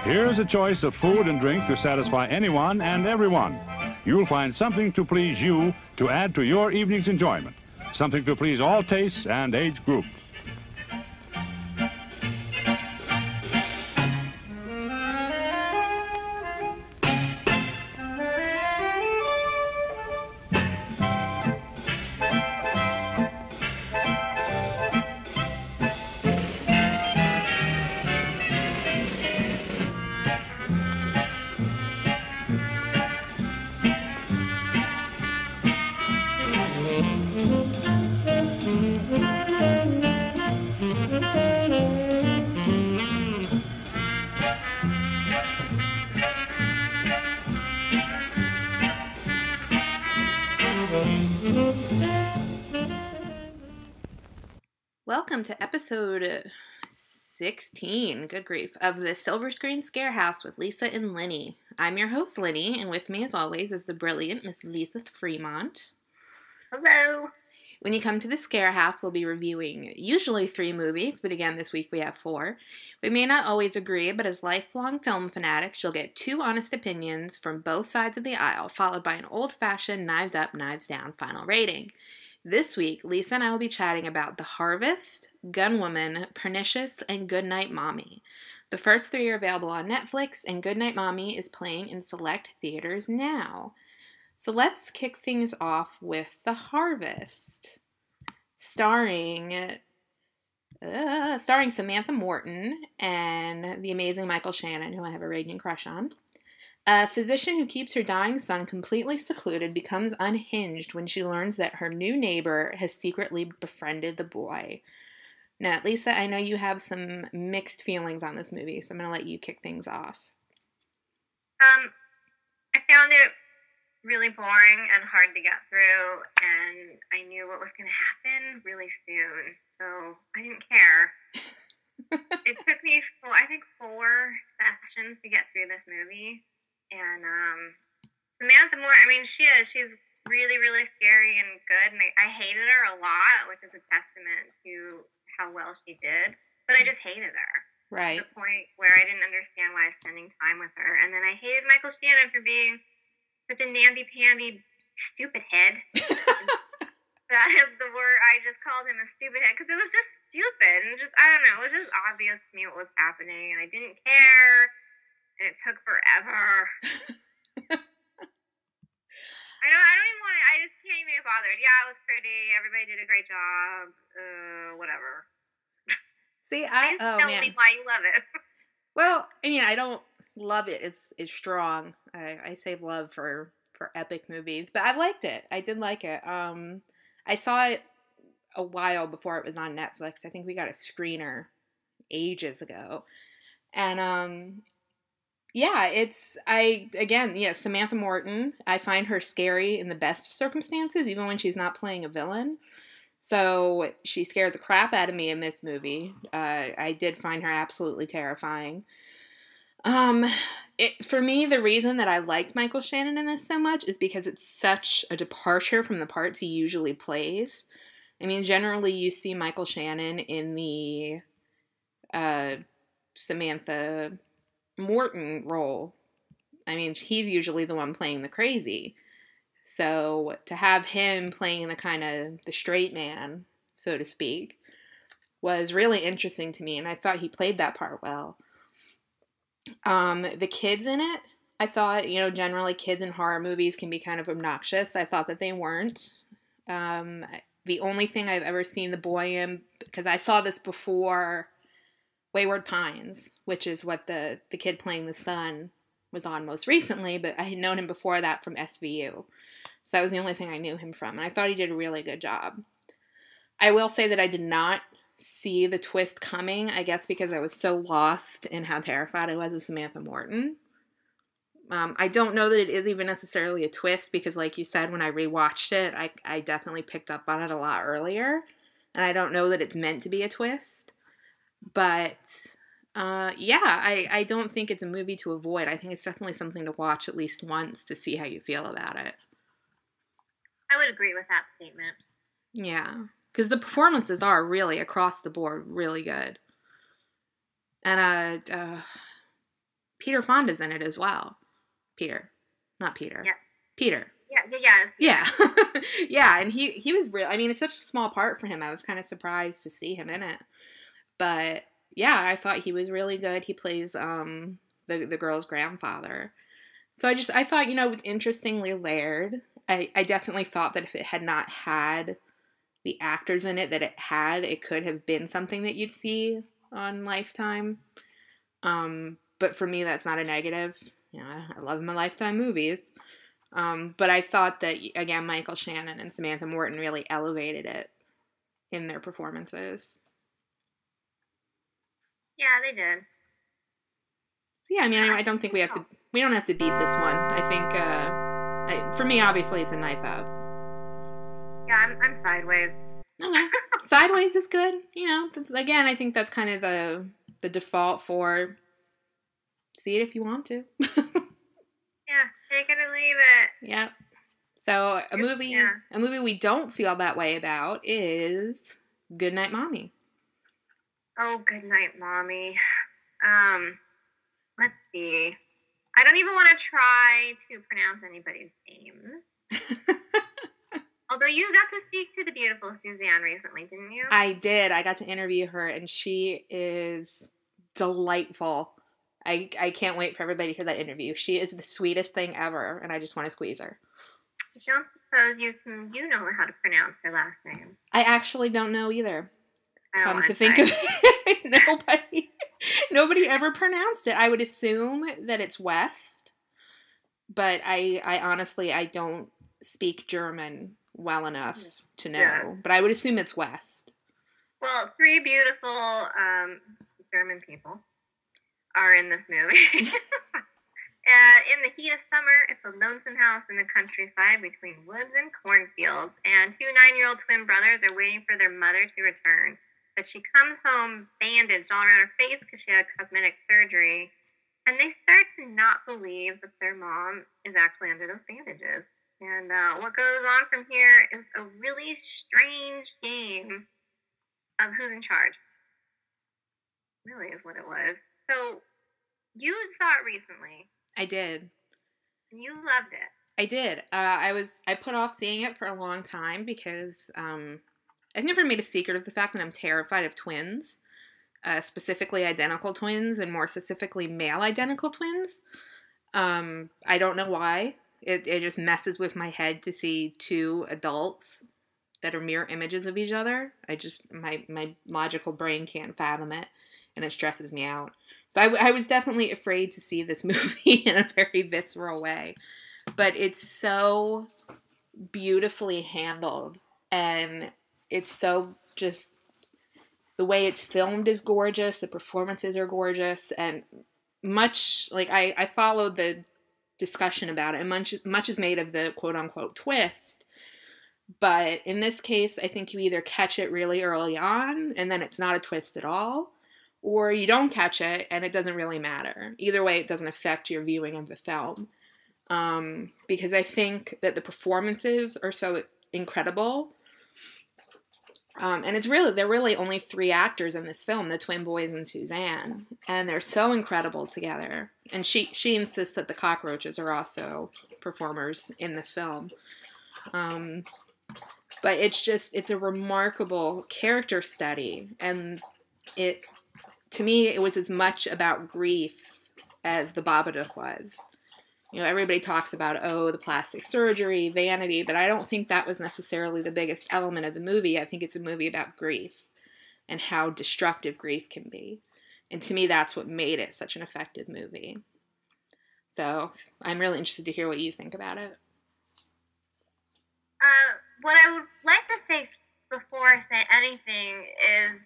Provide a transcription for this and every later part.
Here's a choice of food and drink to satisfy anyone and everyone. You'll find something to please you to add to your evening's enjoyment. Something to please all tastes and age groups. Welcome to episode 16, good grief, of the Silver Screen Scarehouse with Lisa and Linnie. I'm your host, Linnie, and with me, as always, is the brilliant Miss Lisa Fremont. Hello. When you come to the Scarehouse, we'll be reviewing usually 3 movies, but again, this week we have 4. We may not always agree, but as lifelong film fanatics, you'll get 2 honest opinions from both sides of the aisle, followed by an old-fashioned knives up, knives down final rating. This week, Lisa and I will be chatting about The Harvest, Gunwoman, Pernicious, and Goodnight Mommy. The first 3 are available on Netflix, and Goodnight Mommy is playing in select theaters now. So let's kick things off with The Harvest, starring Samantha Morton and the amazing Michael Shannon, who I have a raging crush on. A physician who keeps her dying son completely secluded becomes unhinged when she learns that her new neighbor has secretly befriended the boy. Now, Lisa, I know you have some mixed feelings on this movie, so I'm going to let you kick things off. I found it really boring and hard to get through, and I knew what was going to happen really soon, so I didn't care. It took me, I think, 4 sessions to get through this movie. And Samantha Moore, I mean, she's really, really scary and good, and I hated her a lot, which is a testament to how well she did, but I just hated her. Right. To the point where I didn't understand why I was spending time with her, and then I hated Michael Shannon for being such a namby-pamby stupid head. That is the word, I just called him a stupid head, because it was just stupid, and just, I don't know, it was just obvious to me what was happening, and I didn't care. And it took forever. I don't even want to, I just can't even be bothered. Yeah, it was pretty. Everybody did a great job. Whatever. See, tell me why you love it. Well, I mean, I don't love it is strong. I save love for epic movies, but I liked it. I did like it. I saw it a while before it was on Netflix. I think we got a screener ages ago. And, yeah, Samantha Morton, I find her scary in the best of circumstances, even when she's not playing a villain. So she scared the crap out of me in this movie. I did find her absolutely terrifying. For me, the reason that I liked Michael Shannon in this so much is because it's such a departure from the parts he usually plays. I mean, generally you see Michael Shannon in the Samantha Morton role. I mean, he's usually the one playing the crazy. So to have him playing the kind of the straight man, so to speak, was really interesting to me, and I thought he played that part well. The kids in it, I thought, generally kids in horror movies can be kind of obnoxious. I thought that they weren't. The only thing I've ever seen the boy in, because I saw this before Wayward Pines, which is what the kid playing the son was on most recently, but I had known him before that from SVU. So that was the only thing I knew him from, and I thought he did a really good job. I will say that I did not see the twist coming, I guess because I was so lost in how terrified I was of Samantha Morton. I don't know that it is even necessarily a twist, because like you said, when I rewatched it, I definitely picked up on it a lot earlier, and I don't know that it's meant to be a twist. But, I don't think it's a movie to avoid. I think it's definitely something to watch at least once to see how you feel about it. I would agree with that statement. Yeah, because the performances are really, across the board, really good. And, Peter Fonda's in it as well. Peter. Not Peter. Yeah. Peter. Yeah. Yeah, and he was real. I mean, it's such a small part for him. I was kind of surprised to see him in it. But yeah, I thought he was really good. He plays the girl's grandfather. So I thought, it was interestingly layered. I definitely thought that if it had not had the actors in it that it could have been something that you'd see on Lifetime. But for me, that's not a negative. I love my Lifetime movies. But I thought that, again, Michael Shannon and Samantha Morton really elevated it in their performances. Yeah, they did. So yeah, I mean, I don't think we don't have to beat this one. I think, for me, obviously, it's a knife out. Yeah, I'm Sideways. Okay. Sideways is good. Again, I think that's kind of the default for see it if you want to. Yeah, take it or leave it. Yep. So a movie we don't feel that way about is Goodnight, Mommy. Oh, Goodnight, Mommy. Let's see. I don't even want to try to pronounce anybody's name. Although you got to speak to the beautiful Suzanne recently, didn't you? I did. I got to interview her, and she is delightful. I can't wait for everybody to hear that interview. She is the sweetest thing ever, and I just want to squeeze her. I don't suppose you know how to pronounce her last name. I actually don't know either. Come to think of it, nobody ever pronounced it. I would assume that it's West, but I honestly, I don't speak German well enough to know. Yeah. But I would assume it's West. Well, three beautiful German people are in this movie. In the heat of summer, it's a lonesome house in the countryside between woods and cornfields, and two 9-year-old twin brothers are waiting for their mother to return. But she comes home bandaged all around her face because she had cosmetic surgery, and they start to not believe that their mom is actually under those bandages. And what goes on from here is a really strange game of who's in charge. Really is what it was. So, you saw it recently. I did. You loved it. I did. I put off seeing it for a long time because I've never made a secret of the fact that I'm terrified of twins, specifically identical twins, and more specifically male identical twins. I don't know why. It just messes with my head to see two adults that are mirror images of each other. My logical brain can't fathom it, and it stresses me out. So I was definitely afraid to see this movie in a very visceral way. But it's so beautifully handled, and it's so just, the way it's filmed is gorgeous, the performances are gorgeous, and much, like, I followed the discussion about it, and much is made of the quote-unquote twist. But in this case, I think you either catch it really early on, and then it's not a twist at all, or you don't catch it, and it doesn't really matter. Either way, it doesn't affect your viewing of the film. Because I think that the performances are so incredible. And they're really only three actors in this film, the twin boys and Suzanne. And they're so incredible together. And she insists that the cockroaches are also performers in this film. But it's a remarkable character study. And to me, it was as much about grief as the Babadook was. Everybody talks about, the plastic surgery, vanity, but I don't think that was necessarily the biggest element of the movie. I think it's a movie about grief and how destructive grief can be. And to me, that's what made it such an effective movie. So I'm really interested to hear what you think about it. What I would like to say before I say anything is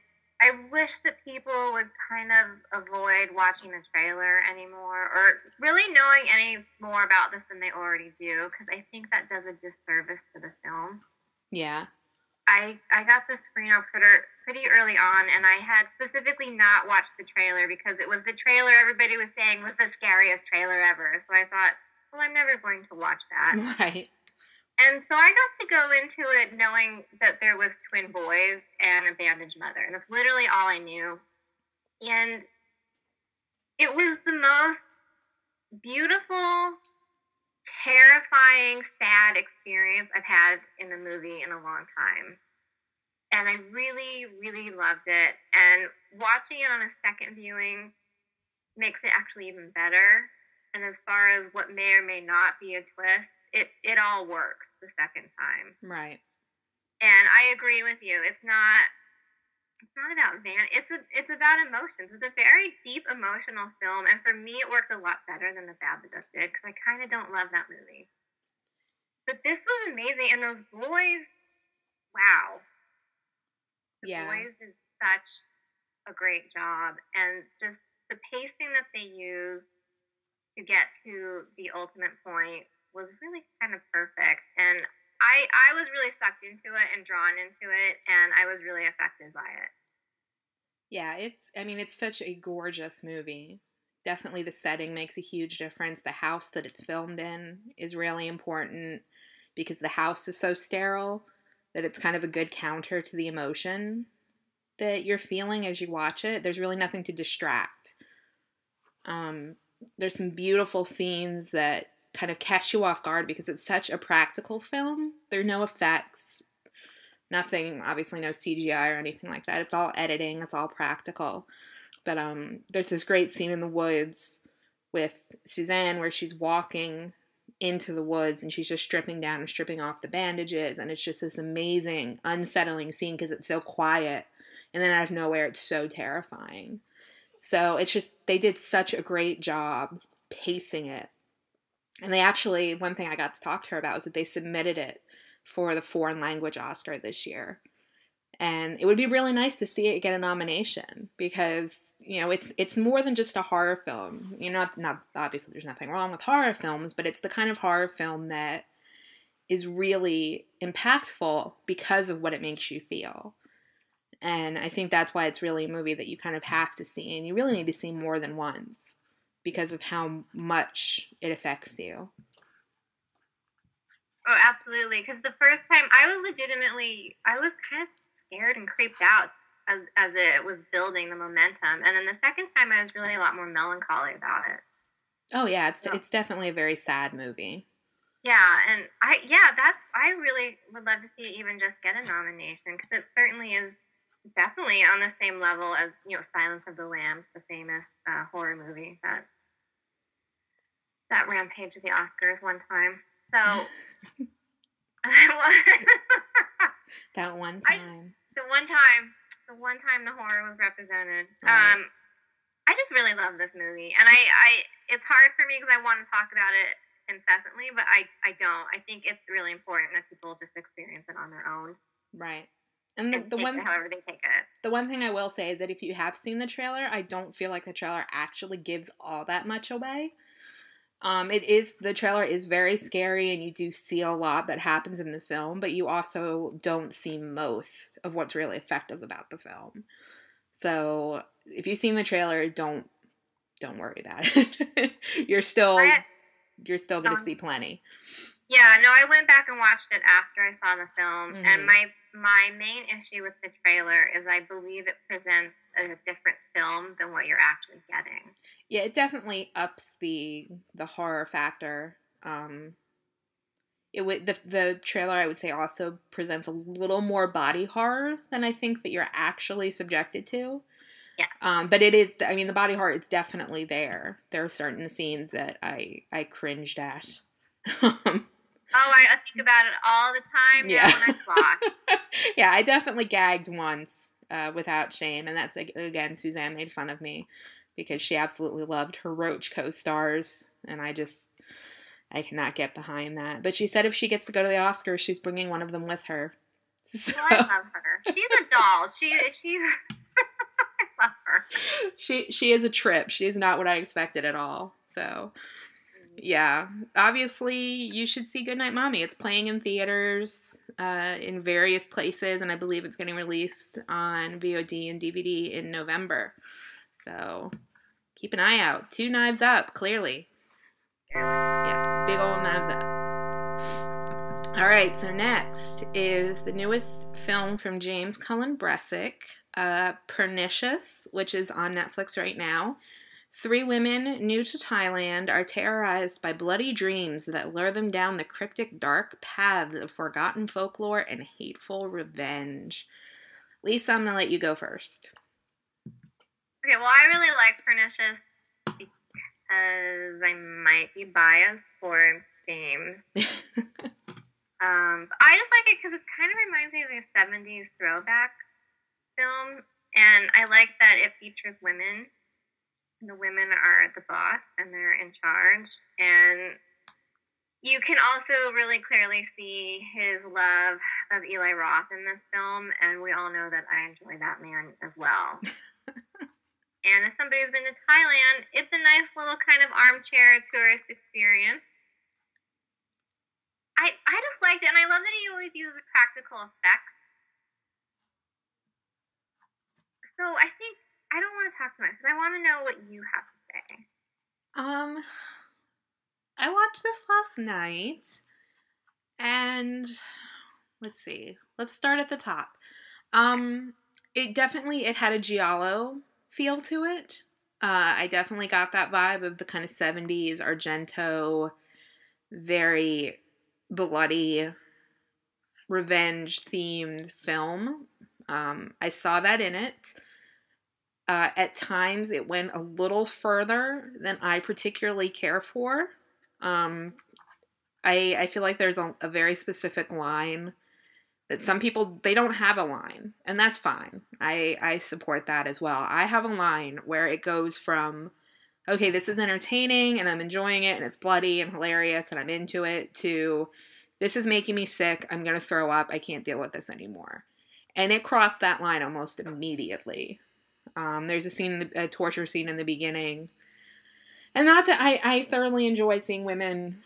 I wish that people would kind of avoid watching the trailer anymore, or really knowing any more about this than they already do, because I think that does a disservice to the film. Yeah. I got the screener pretty early on, and I had specifically not watched the trailer because it was the trailer everybody was saying was the scariest trailer ever. So I thought, well, I'm never going to watch that. Right. And so I got to go into it knowing that there was twin boys and a bandaged mother. And that's literally all I knew. And it was the most beautiful, terrifying, sad experience I've had in a movie in a long time. And I really, really loved it. And watching it on a second viewing makes it actually even better. And as far as what may or may not be a twist, it all works the second time. Right. And I agree with you. It's not about it's about emotions. It's a very deep emotional film, and for me, it worked a lot better than The Bad, the Good did, because I kind of don't love that movie. But this was amazing, and those boys, wow. The boys did such a great job, and just the pacing that they used to get to the ultimate point was really kind of perfect. And I was really sucked into it and drawn into it, and I was really affected by it. Yeah, it's such a gorgeous movie. Definitely the setting makes a huge difference. The house that it's filmed in is really important because the house is so sterile that it's kind of a good counter to the emotion that you're feeling as you watch it. There's really nothing to distract. There's some beautiful scenes that kind of catch you off guard because it's such a practical film. There are no effects, nothing, obviously no CGI or anything like that. It's all editing, it's all practical. But there's this great scene in the woods with Suzanne where she's walking into the woods and she's just stripping down and stripping off the bandages, and it's just this amazing, unsettling scene because it's so quiet, and then out of nowhere it's so terrifying. So it's just, they did such a great job pacing it. And they actually, one thing I got to talk to her about was that they submitted it for the foreign language Oscar this year. And it would be really nice to see it get a nomination because, it's more than just a horror film. Not obviously there's nothing wrong with horror films, but it's the kind of horror film that is really impactful because of what it makes you feel. And I think that's why it's really a movie that you kind of have to see, and you really need to see more than once because of how much it affects you. Oh, absolutely. Because the first time, I was kind of scared and creeped out as it was building the momentum. And then the second time, I was really a lot more melancholy about it. Oh, yeah. It's definitely a very sad movie. Yeah, and I really would love to see it even just get a nomination because it certainly is definitely on the same level as, Silence of the Lambs, the famous horror movie that rampaged the Oscars one time. So, that one time. The one time the horror was represented. Right. I just really love this movie, and it's hard for me because I want to talk about it incessantly, but I don't. I think it's really important that people just experience it on their own. Right. And however they take it. The one thing I will say is that if you have seen the trailer, I don't feel like the trailer actually gives all that much away. The trailer is very scary, and you do see a lot that happens in the film, but you also don't see most of what's really effective about the film. So if you've seen the trailer, don't worry about it. You're still going to see plenty. Yeah, no, I went back and watched it after I saw the film, mm-hmm. and my main issue with the trailer is I believe it presents a different film than what you're actually getting. Yeah, it definitely ups the horror factor. The trailer, I would say, also presents a little more body horror than I think that you're actually subjected to. Yeah. But it is, the body horror is definitely there. There are certain scenes that I cringed at. I think about it all the time now when I flock. Yeah, I definitely gagged once without shame, and that's, again, Suzanne made fun of me because she absolutely loved her Roach co-stars, and I cannot get behind that. But she said if she gets to go to the Oscars, she's bringing one of them with her. So, well, I love her. She's a doll. She's I love her. She is a trip. She is not what I expected at all. So, yeah. Obviously, you should see Goodnight Mommy. It's playing in theaters in various places, and I believe it's getting released on VOD and DVD in November. So, keep an eye out. 2 knives up, clearly. Yes, big old knives up. All right, so next is the newest film from James Cullen Bressick, Pernicious, which is on Netflix right now. Three women new to Thailand are terrorized by bloody dreams that lure them down the cryptic, dark paths of forgotten folklore and hateful revenge. Lisa, I'm going to let you go first. Okay, well, I really like Pernicious because I might be biased for James. I just like it because it kind of reminds me of a 70s throwback film, and I like that it features women. The women are the boss, and they're in charge, and you can also really clearly see his love of Eli Roth in this film, and we all know that I enjoy that man as well. And as somebody who's been to Thailand, it's a nice little kind of armchair tourist experience. I just liked it, and I love that he always uses practical effects. So I think I don't want to talk too much because I want to know what you have to say. I watched this last night, and let's see. Let's start at the top. It had a giallo feel to it. I definitely got that vibe of the kind of 70s Argento, very bloody, revenge-themed film. I saw that in it. At times, it went a little further than I particularly care for. I feel like there's a very specific line that some people, they don't have a line, and that's fine. I support that as well. I have a line where it goes from, okay, this is entertaining, and I'm enjoying it, and it's bloody and hilarious, and I'm into it, to, this is making me sick, I'm going to throw up, I can't deal with this anymore. And it crossed that line almost immediately. There's a torture scene in the beginning. And not that I thoroughly enjoy seeing women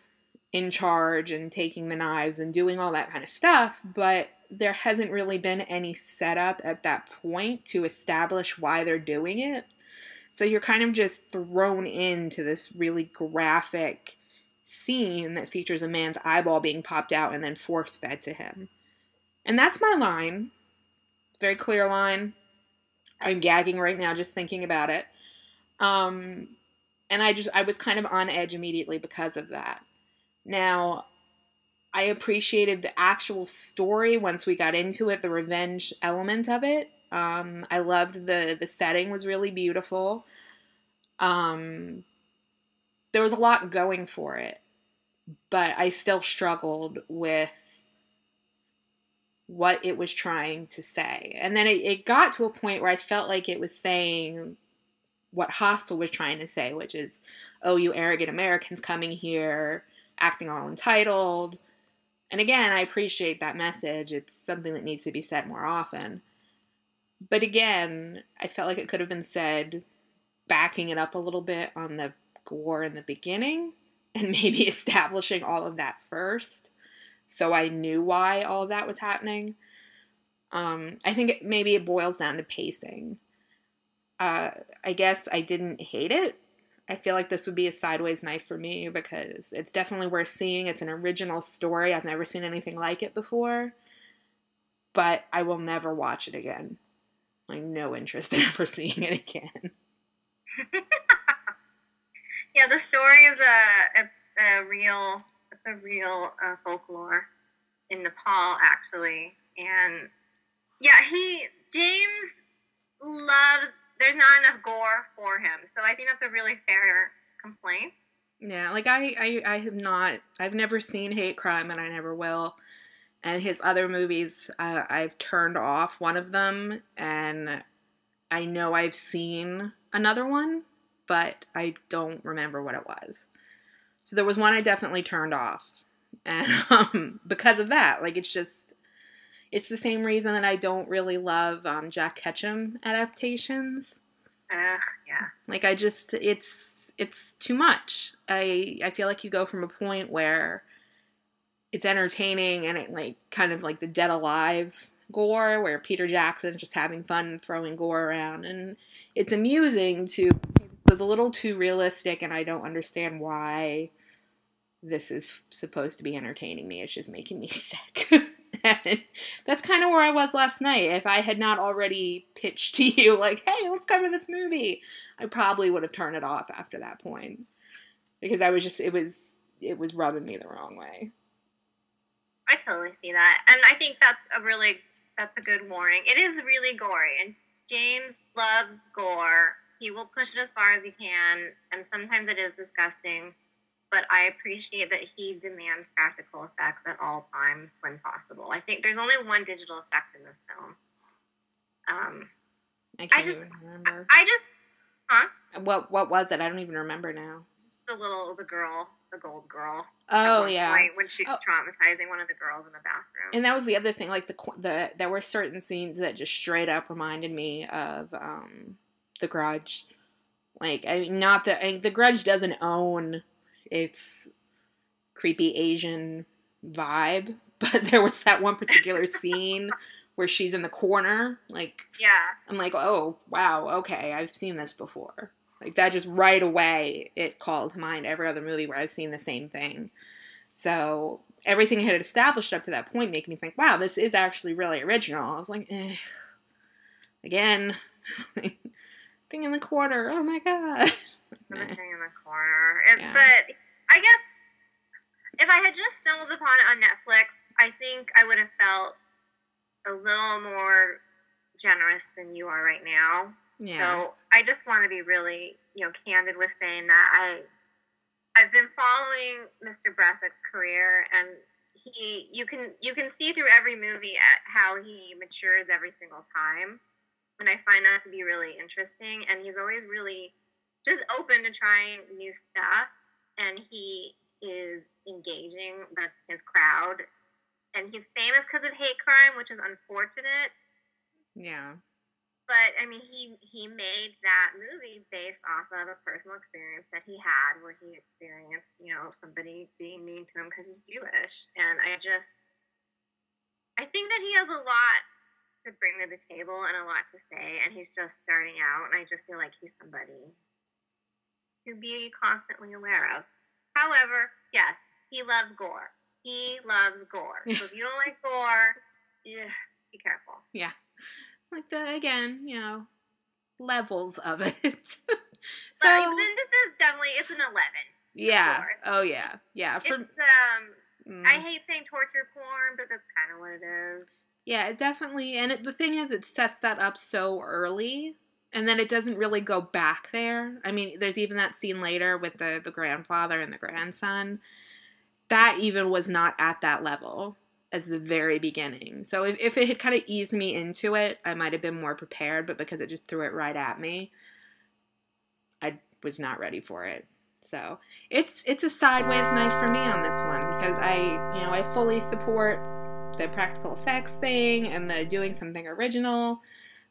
in charge and taking the knives and doing all that kind of stuff, but there hasn't really been any setup at that point to establish why they're doing it. So you're kind of just thrown into this really graphic scene that features a man's eyeball being popped out and then force-fed to him. And that's my line. Very clear line. I'm gagging right now just thinking about it. And I was kind of on edge immediately because of that. Now, I appreciated the actual story once we got into it, the revenge element of it. I loved the setting was really beautiful. There was a lot going for it, but I still struggled with what it was trying to say. And then it got to a point where I felt like it was saying what Hostel was trying to say, which is, oh, you arrogant Americans coming here, acting all entitled. And again, I appreciate that message. It's something that needs to be said more often. But again, I felt like it could have been said backing it up a little bit on the gore in the beginning and maybe establishing all of that first, so I knew why all of that was happening. I think maybe it boils down to pacing. I guess I didn't hate it. I feel like this would be a sideways knife for me because it's definitely worth seeing. It's an original story. I've never seen anything like it before. But I will never watch it again. Like, no interest in ever seeing it again. Yeah, the story is a real folklore in Nepal, actually. And yeah, James loves, there's not enough gore for him. So I think that's a really fair complaint. Yeah, like I've never seen Hate Crime, and I never will. And his other movies, I've turned off one of them, and I know I've seen another one, but I don't remember what it was. So there was one I definitely turned off. And because of that, like, it's the same reason that I don't really love Jack Ketchum adaptations. Yeah. Like, it's too much. I feel like you go from a point where it's entertaining and it, like, kind of like the Dead Alive gore, where Peter Jackson's just having fun and throwing gore around, and it's amusing to, it's a little too realistic, and I don't understand why this is supposed to be entertaining me. It's just making me sick. And that's kind of where I was last night. If I had not already pitched to you, like, hey, let's cover this movie, I probably would have turned it off after that point. Because I was just, it was rubbing me the wrong way. I totally see that. And I think that's a good warning. It is really gory, and James loves gore. He will push it as far as he can, and sometimes it is disgusting, but I appreciate that he demands practical effects at all times when possible. I think there's only one digital effect in this film. I can't even remember. Huh? What was it? I don't even remember now. Just the gold girl. Oh, yeah. When she's traumatizing one of the girls in the bathroom. And that was the other thing. Like, there were certain scenes that just straight up reminded me of The Grudge. Like, I mean, The Grudge doesn't own its creepy Asian vibe, but there was that one particular scene where she's in the corner. Like, yeah. I'm like, oh, wow, okay, I've seen this before. Like, that just right away, it called to mind every other movie where I've seen the same thing. So, everything I had established up to that point made me think, wow, this is actually really original. I was like, again, thing in the corner, oh my god. The thing in the corner. But, I guess, if I had just stumbled upon it on Netflix, I think I would have felt a little more generous than you are right now. Yeah. So I just want to be really, candid with saying that I've been following Mr. Bressick's career, and you can see through every movie at how he matures every single time, and I find that to be really interesting. And he's always really just open to trying new stuff, and he is engaging with his crowd. And he's famous because of hate crime, which is unfortunate. Yeah. But, I mean, he made that movie based off of a personal experience that he had where he experienced, somebody being mean to him because he's Jewish. And I think that he has a lot to bring to the table and a lot to say, and he's just starting out, and I just feel like he's somebody to be constantly aware of. However, yes, he loves gore. He loves gore. So if you don't like gore, be careful. Yeah. Like levels of it. So then this is definitely, it's an 11. Yeah. Oh yeah. Yeah. It's, I hate saying torture porn, but that's kind of what it is. Yeah, it definitely, and the thing is, it sets that up so early, and then it doesn't really go back there. I mean, there's even that scene later with the grandfather and the grandson. That even was not at that level as the very beginning. So if it had kind of eased me into it, I might have been more prepared, but because it just threw it right at me, I was not ready for it. So it's a sideways knife for me on this one, because I fully support the practical effects thing and the doing something original,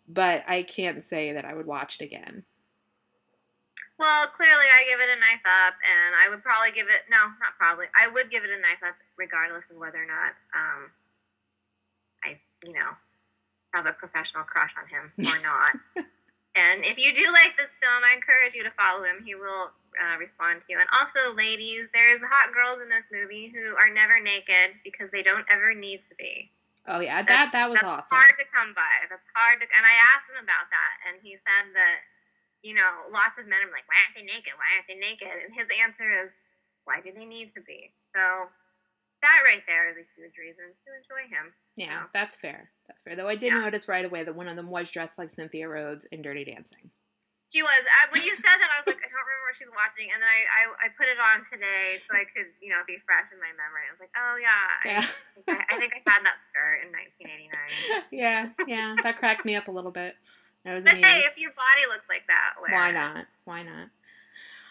but I can't say that I would watch it again. Well, clearly I give it a knife up, and I would probably give it, no, not probably, I would give it a knife up regardless of whether or not I have a professional crush on him or not. And if you do like this film, I encourage you to follow him. He will respond to you. And also, ladies, there's hot girls in this movie who are never naked because they don't ever need to be. Oh, yeah, that was awesome. That's hard to come by. That's hard to, and I asked him about that, and he said that, lots of men are like, why aren't they naked? Why aren't they naked? And his answer is, why do they need to be? So that right there is a huge reason to enjoy him. Yeah, that's fair. That's fair. Though I did notice right away that one of them was dressed like Cynthia Rhodes in Dirty Dancing. She was. When you said that, I was like, I don't remember what she's watching. And then I put it on today so I could, be fresh in my memory. I was like, oh, yeah. I think I had that skirt in 1989. Yeah. That cracked me up a little bit. But hey, if your body looks like that, why not?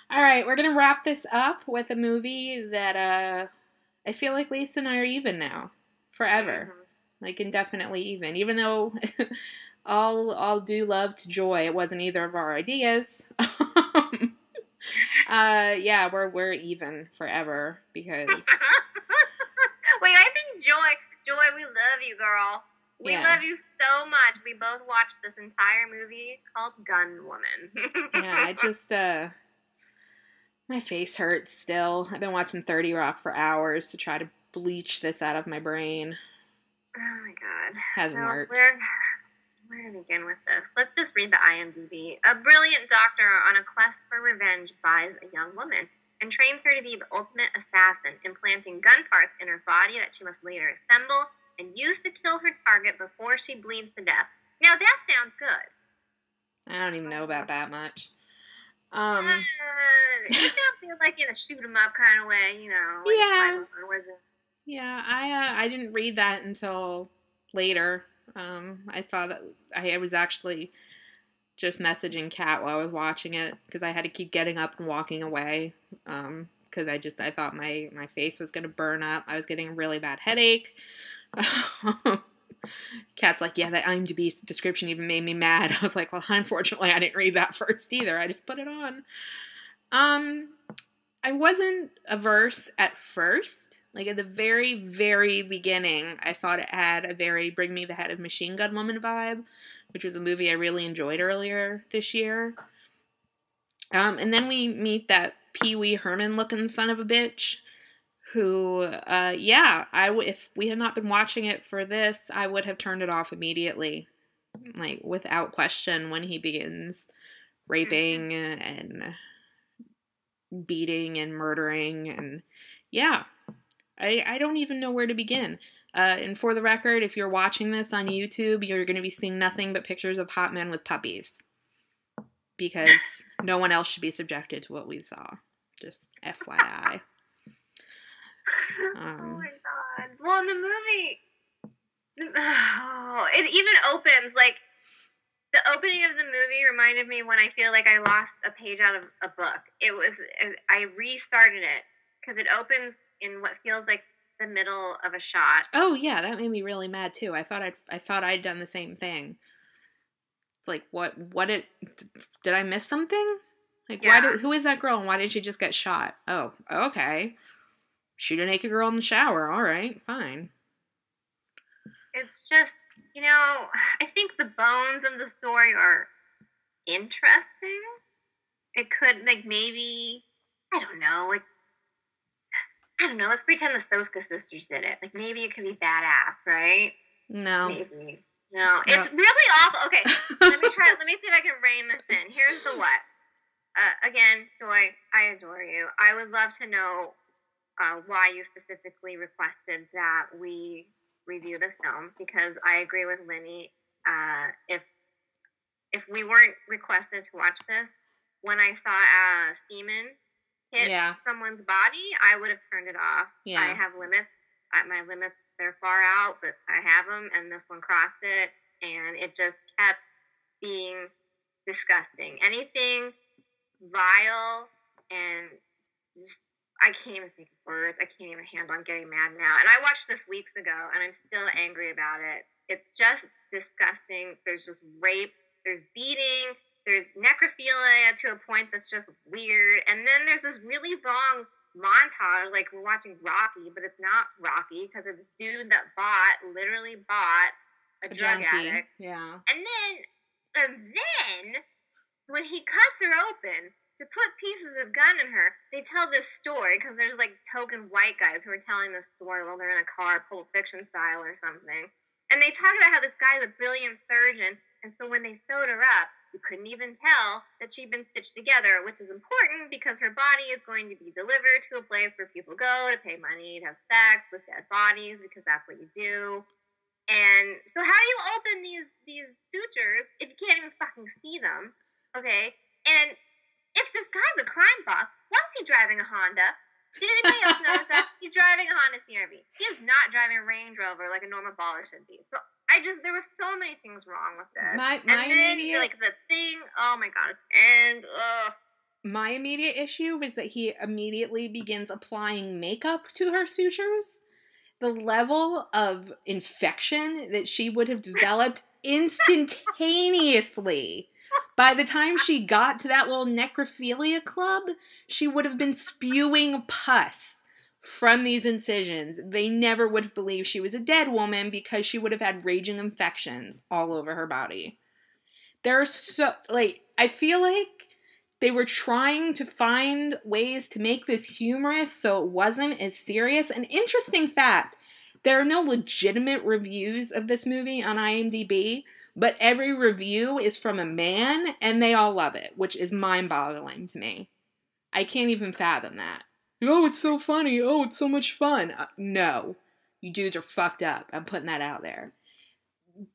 All right, we're going to wrap this up with a movie that I feel like Lisa and I are even now. Forever. Mm-hmm. Like, indefinitely even. Even though all due love to Joy, it wasn't either of our ideas. We're even forever because... Wait, I think Joy, we love you, girl. We love you so much. We both watched this entire movie called Gun Woman. I just, my face hurts still. I've been watching 30 Rock for hours to try to bleach this out of my brain. Oh my god. Hasn't worked. Where to begin with this? Let's just read the IMDb. A brilliant doctor on a quest for revenge buys a young woman and trains her to be the ultimate assassin, implanting gun parts in her body that she must later assemble and use to kill her target before she bleeds to death. Now that sounds good. I don't even know about that much. It sounds like in a shoot 'em up kind of way, you know. Like Yeah. Wizard. Yeah, I didn't read that until later. I saw that I was actually just messaging Kat while I was watching it because I had to keep getting up and walking away because I thought my face was going to burn up. I was getting a really bad headache. Kat's like, yeah, that IMDb description even made me mad. I was like, well, unfortunately, I didn't read that first either. I just put it on. I wasn't averse at first. Like, at the very, very beginning, I thought it had a very Bring Me the Head of Machine Gun Woman vibe, which was a movie I really enjoyed earlier this year. And then we meet that Pee Wee Herman-looking son of a bitch, who, if we had not been watching it for this, I would have turned it off immediately. Like, without question, when he begins raping and beating and murdering, and yeah. I don't even know where to begin. And for the record, if you're watching this on YouTube, you're going to be seeing nothing but pictures of hot men with puppies. Because no one else should be subjected to what we saw. Just FYI. Oh my god. Well, in the movie, it even opens, like, the opening of the movie reminded me when I feel like I lost a page out of a book. I restarted it, because it opens in what feels like the middle of a shot. Oh yeah, that made me really mad too. I thought I'd done the same thing. It's like, did I miss something? Like, yeah. who is that girl and why did she just get shot? Oh, okay. Shoot a naked girl in the shower. All right, fine. It's just, I think the bones of the story are interesting. It could, like, maybe, I don't know, let's pretend the Soska sisters did it. Like, maybe it could be badass, right? No. Maybe. No. It's really awful. Okay, let me see if I can rein this in. Here's the what. Again, Joy, I adore you. I would love to know why you specifically requested that we review this film, because I agree with Linnie. If we weren't requested to watch this, when I saw semen hit someone's body, I would have turned it off. Yeah. I have limits. My limits, they're far out, but I have them, and this one crossed it, and it just kept being disgusting. Anything vile and just, I can't even think of words. I can't even handle. I'm getting mad now. And I watched this weeks ago, and I'm still angry about it. It's just disgusting. There's just rape. There's beating. There's necrophilia to a point that's just weird. And then there's this really long montage, like we're watching Rocky, but it's not Rocky, because it's a dude that literally bought a drug addict. Yeah. And then, when he cuts her open to put pieces of gun in her, they tell this story, because there's, like, token white guys who are telling this story while they're in a car, Pulp Fiction style or something. And they talk about how this guy's a brilliant surgeon, and so when they sewed her up, you couldn't even tell that she'd been stitched together, which is important because her body is going to be delivered to a place where people go to pay money to have sex with dead bodies, because that's what you do. And so how do you open these sutures if you can't even fucking see them? Okay? And if this guy's a crime boss, why is he driving a Honda? Did anybody else notice that? He's driving a Honda CR-V. He is not driving a Range Rover like a normal baller should be. So there was so many things wrong with this. The thing, oh my god, and my immediate issue was that he immediately begins applying makeup to her sutures. The level of infection that she would have developed instantaneously. By the time she got to that little necrophilia club, she would have been spewing pus from these incisions. They never would have believed she was a dead woman because she would have had raging infections all over her body. I feel like they were trying to find ways to make this humorous so it wasn't as serious. An interesting fact, There are no legitimate reviews of this movie on IMDb, but every review is from a man, and they all love it, which is mind-boggling to me. I can't even fathom that. Oh, it's so funny. Oh, it's so much fun. No. You dudes are fucked up. I'm putting that out there.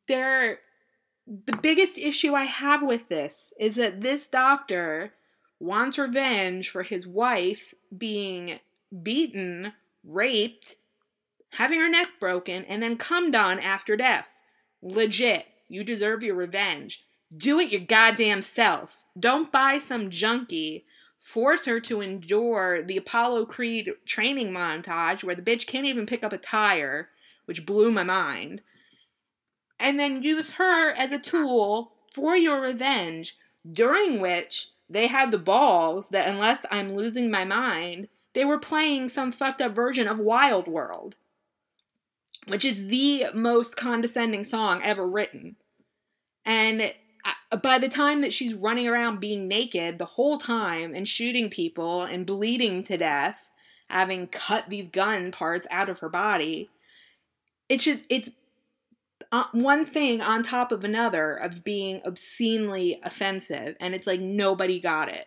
The biggest issue I have with this is that this doctor wants revenge for his wife being beaten, raped, having her neck broken, and then cummed on after death. Legit. You deserve your revenge. Do it your goddamn self. Don't buy some junkie. Force her to endure the Apollo Creed training montage where the bitch can't even pick up a tire, which blew my mind. And then use her as a tool for your revenge, during which they had the balls that, unless I'm losing my mind, they were playing some fucked up version of Wild World, which is the most condescending song ever written. And by the time that she's running around being naked the whole time and shooting people and bleeding to death, having cut these gun parts out of her body, it's one thing on top of another of being obscenely offensive. And it's like nobody got it.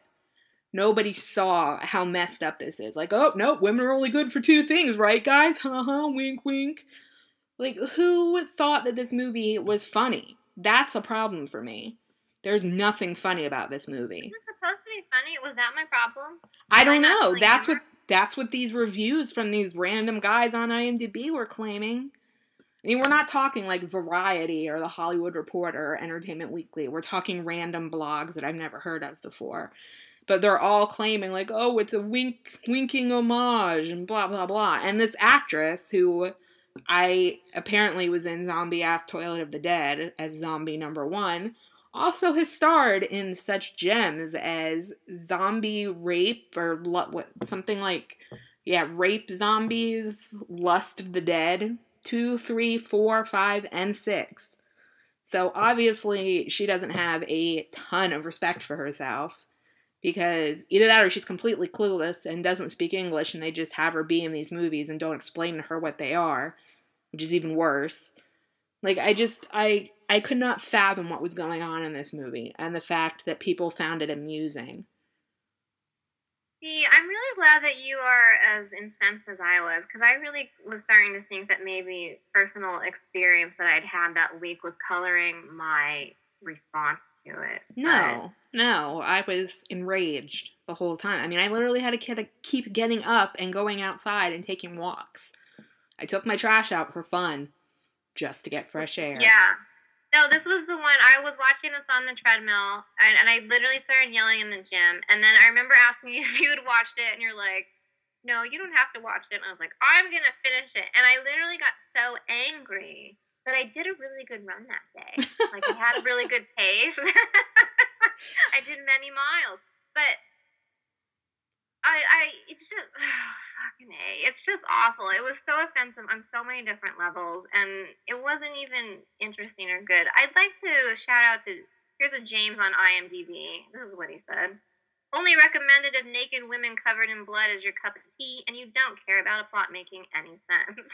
Nobody saw how messed up this is. Like, oh, no, women are only good for two things, right, guys? Haha, wink, wink. Like, who thought that this movie was funny? That's a problem for me. There's nothing funny about this movie. It was supposed to be funny. Was that my problem? I don't know. That's what these reviews from these random guys on IMDb were claiming. I mean, we're not talking like Variety or The Hollywood Reporter or Entertainment Weekly. We're talking random blogs that I've never heard of before. But they're all claiming like, oh, it's a winking homage and blah, blah, blah. And this actress who I apparently was in Zombie-Ass Toilet of the Dead as zombie number 1 also has starred in such gems as Zombie Rape or something like, Rape Zombies, Lust of the Dead, 2, 3, 4, 5, and 6. So obviously she doesn't have a ton of respect for herself because either that or she's completely clueless and doesn't speak English and they just have her be in these movies and don't explain to her what they are, which is even worse. Like, I could not fathom what was going on in this movie and the fact that people found it amusing. See, I'm really glad that you are as incensed as I was, because I really was starting to think that maybe personal experience that I'd had that week was coloring my response to it. No, I was enraged the whole time. I mean, I literally had to keep getting up and going outside and taking walks. I took my trash out for fun, just to get fresh air. Yeah. No, this was the one, I was watching this on the treadmill, and I literally started yelling in the gym, and then I remember asking you if you had watched it, and you're like, no, you don't have to watch it, and I was like, I'm gonna finish it, and I literally got so angry that I did a really good run that day. Like, I had a really good pace. I did many miles, but it's just, fucking A. It's just awful. It was so offensive on so many different levels, and it wasn't even interesting or good. I'd like to shout out to, here's a James on IMDb. This is what he said. Only recommended if naked women covered in blood is your cup of tea, and you don't care about a plot making any sense.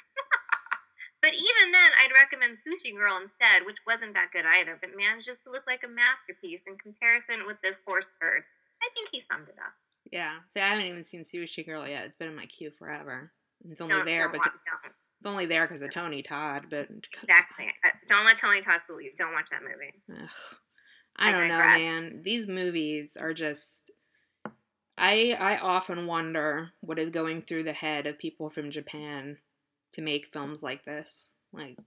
But even then, I'd recommend Sushi Girl instead, which wasn't that good either, but manages to look like a masterpiece in comparison with this horse turd. I think he summed it up. Yeah. See, I haven't even seen Sushi Girl yet. It's been in my queue forever. It's only there because of Tony Todd, but... Exactly. Don't let Tony Todd fool you. Don't watch that movie. Ugh. I don't know, man. These movies are just... I often wonder what is going through the head of people from Japan to make films like this. Like,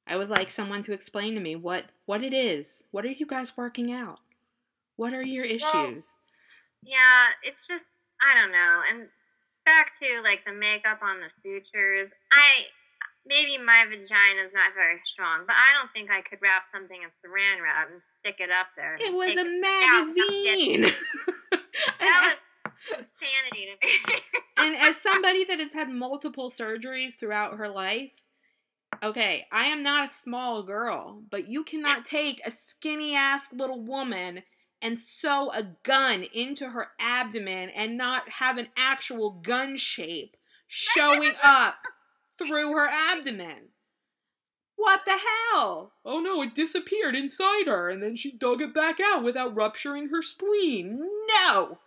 I would like someone to explain to me what it is. What are you guys working out? What are your issues? Well, yeah, it's just, I don't know. And back to, like, the makeup on the sutures. Maybe my vagina is not very strong, but I don't think I could wrap something in saran wrap and stick it up there. It was a magazine! That was insanity to me. And as somebody that has had multiple surgeries throughout her life, okay, I am not a small girl, but you cannot take a skinny-ass little woman and sew a gun into her abdomen and not have an actual gun shape showing up through her abdomen. What the hell? Oh no, it disappeared inside her, and then she dug it back out without rupturing her spleen. No!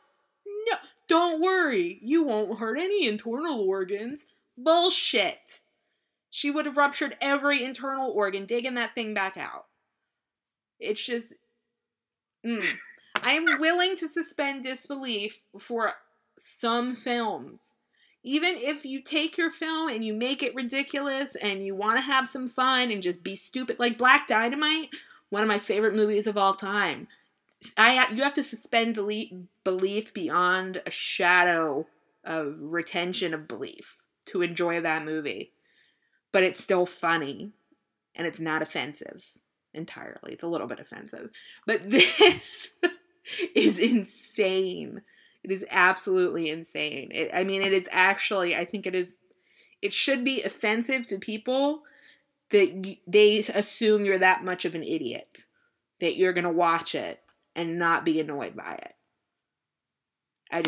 No! Don't worry, you won't hurt any internal organs. Bullshit! She would have ruptured every internal organ, digging that thing back out. It's just... I'm willing to suspend disbelief for some films. Even if you take your film and you make it ridiculous and you want to have some fun and just be stupid, like Black Dynamite, one of my favorite movies of all time. You have to suspend belief beyond a shadow of retention of belief to enjoy that movie. But it's still funny and it's not offensive entirely. It's a little bit offensive. But this is insane. It is absolutely insane. It is actually, I think it should be offensive to people that they assume you're that much of an idiot, that you're going to watch it and not be annoyed by it. We're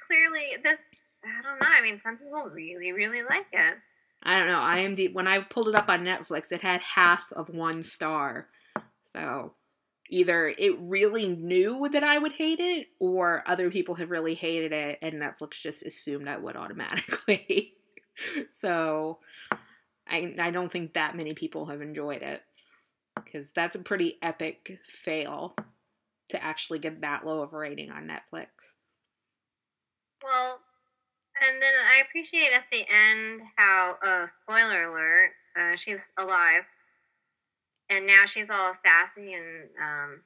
clearly, I don't know, some people really, really like it. I don't know, when I pulled it up on Netflix, it had half of 1 star, so... Either it really knew that I would hate it, or other people have really hated it, and Netflix just assumed I would automatically. So, I don't think that many people have enjoyed it. Because that's a pretty epic fail to actually get that low of a rating on Netflix. Well, and then I appreciate at the end how, spoiler alert, she's alive. And now she's all sassy and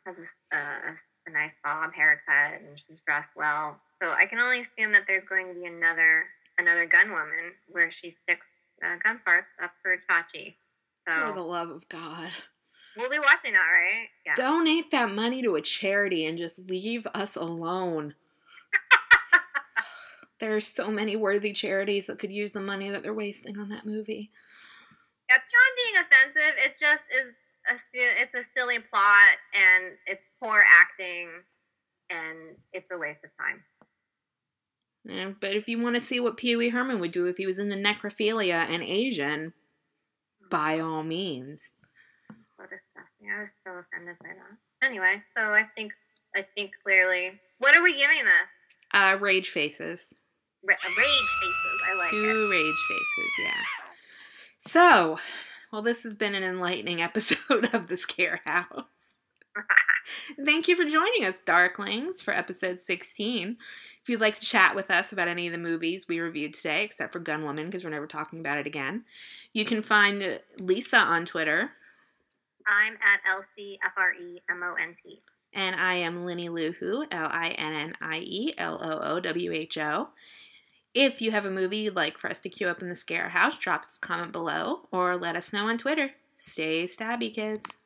has a nice bob haircut, and she's dressed well. So I can only assume that there's going to be another gun woman where she sticks gun parts up her chachi. So, for the love of God. We'll be watching that, right? Yeah. Donate that money to a charity and just leave us alone. There's so many worthy charities that could use the money that they're wasting on that movie. Yeah, beyond being offensive, it's just it's a silly plot, and it's poor acting, and it's a waste of time. Yeah, but if you want to see what Pee Wee Herman would do if he was into necrophilia and Asian, by all means. What a stuff. Yeah, I was so offended by that. Anyway, so I think clearly... What are we giving this? Rage faces. Rage faces. I like 2 rage faces, yeah. So... Well, this has been an enlightening episode of the Scarehouse. Thank you for joining us, Darklings, for episode 16. If you'd like to chat with us about any of the movies we reviewed today, except for Gun Woman, because we're never talking about it again, you can find Lisa on Twitter. I'm at LCFREMONT. And I am Linnie Loohoo, LINNIELOOWHO. If you have a movie you'd like for us to queue up in the Scarehouse, drop us a comment below or let us know on Twitter. Stay stabby, kids.